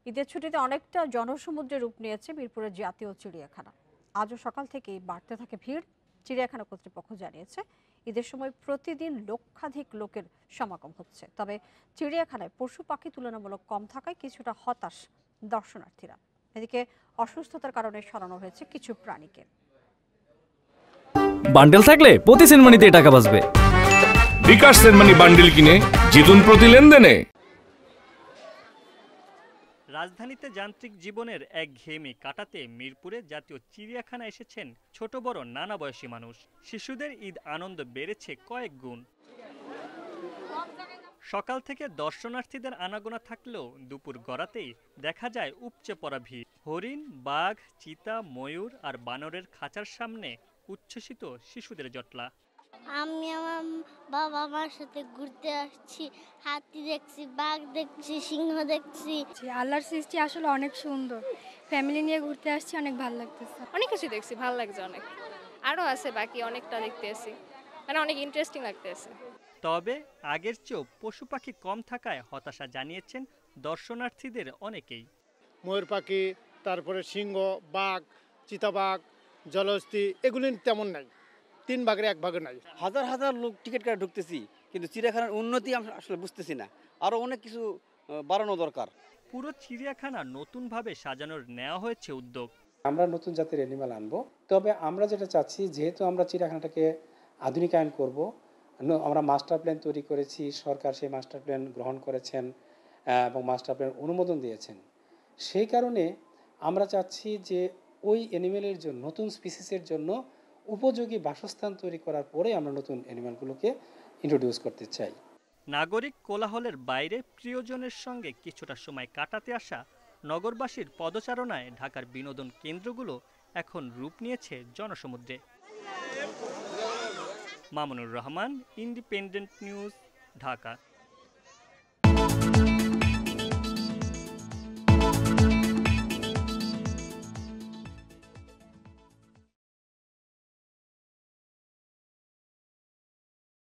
ঈদের ছুটিতে অনেকটা জনসমুদ্রে রূপ নিয়েছে মিরপুরের জাতীয় চিড়িয়াখানা। আজও সকাল থেকেই বাড়তে থাকে ভিড়। চিড়িয়াখানা কর্তৃপক্ষ জানিয়েছে ঈদের সময় প্রতিদিন লক্ষাধিক লোকের সমাগম হচ্ছে। তবে চিড়িয়াখানায় পশু পাখি তুলনামূলক কম থাকায় কিছুটা হতাশ দর্শনার্থীরা। এদিকে অসুস্থতার কারণে সরানো হয়েছে কিছু প্রাণীকে। বান্ডেল থাকলে প্রতি সেনমানিতে টাকা বাঁচবে। বিকাশ সেনমানি বান্ডেল কিনে জিতুন প্রতি লেনদেনে। রাজধানীতে যান্ত্রিক জীবনের একঘেয়েমি কাটাতে মিরপুরে জাতীয় চিড়িয়াখানা এসেছেন ছোট বড় নানা বয়সী মানুষ। শিশুদের ঈদ আনন্দ বেড়েছে কয়েক গুণ। সকাল থেকে দর্শনার্থীদের আনাগোনা থাকলেও দুপুর গড়াতেই দেখা যায় উপচে পড়া ভিড়। হরিণ, বাঘ, চিতা, ময়ূর আর বানরের খাঁচার সামনে উচ্ছ্বসিত শিশুদের জটলা। আমি আমার বাবা মার সাথে ঘুরতে আসছি, হাতি দেখছি, বাঘ দেখছি, সিংহ দেখছি। আল্লাহর সৃষ্টি আসলে অনেক সুন্দর। ফ্যামিলি নিয়ে ঘুরতে আসছি, অনেক ভালো লাগতেছে। অনেক কিছু দেখছি, ভালো লাগছে অনেক। আরও আছে বাকি অনেকটা দেখতে আসি, মানে অনেক ইন্টারেস্টিং লাগতেছে। তবে আগের চেয়েও পশু পাখি কম থাকায় হতাশা জানিয়েছেন দর্শনার্থীদের অনেকেই। ময়ূর পাখি, তারপরে সিংহ, বাঘ, চিতাবাঘ, জলহস্তী এগুলি তেমন নাই। 3 ভাগের 1 ভাগও নাই। হাজার হাজার লোক টিকিট কাটে ঢুকতেছি, কিন্তু চিড়িয়াখানার উন্নতি আমরা আসলে বুঝতেছি না। আরও অনেক কিছু বাড়ানো দরকার। পুরো চিড়িয়াখানা নতুনভাবে সাজানোর নেওয়া হয়েছে উদ্যোগ। আমরা নতুন জাতের অ্যানিমাল আনবো। তবে আমরা যেটা চাচ্ছি, যেহেতু আমরা চিড়িয়াখানাটাকে আধুনিকায়ন করব, আমরা মাস্টার প্ল্যান তৈরি করেছি। সরকার সেই মাস্টার প্ল্যান গ্রহণ করেছেন এবং মাস্টার প্ল্যান অনুমোদন দিয়েছেন। সেই কারণে আমরা চাচ্ছি যে ওই অ্যানিমেলের জন্য, নতুন স্পিসিসের জন্য উপযোগী বাসস্থান তৈরি করার পরে আমরা নতুন অ্যানিমালগুলোকে ইন্ট্রোডিউস করতে চাই। নাগরিক কোলাহলের বাইরে প্রিয়জনের সঙ্গে কিছুটা সময় কাটাতে আসা নগরবাসীর পদচারণায় ঢাকার বিনোদন কেন্দ্রগুলো এখন রূপ নিয়েছে জনসমুদ্রে। Mamunur Rahman, Independent News, Dhaka.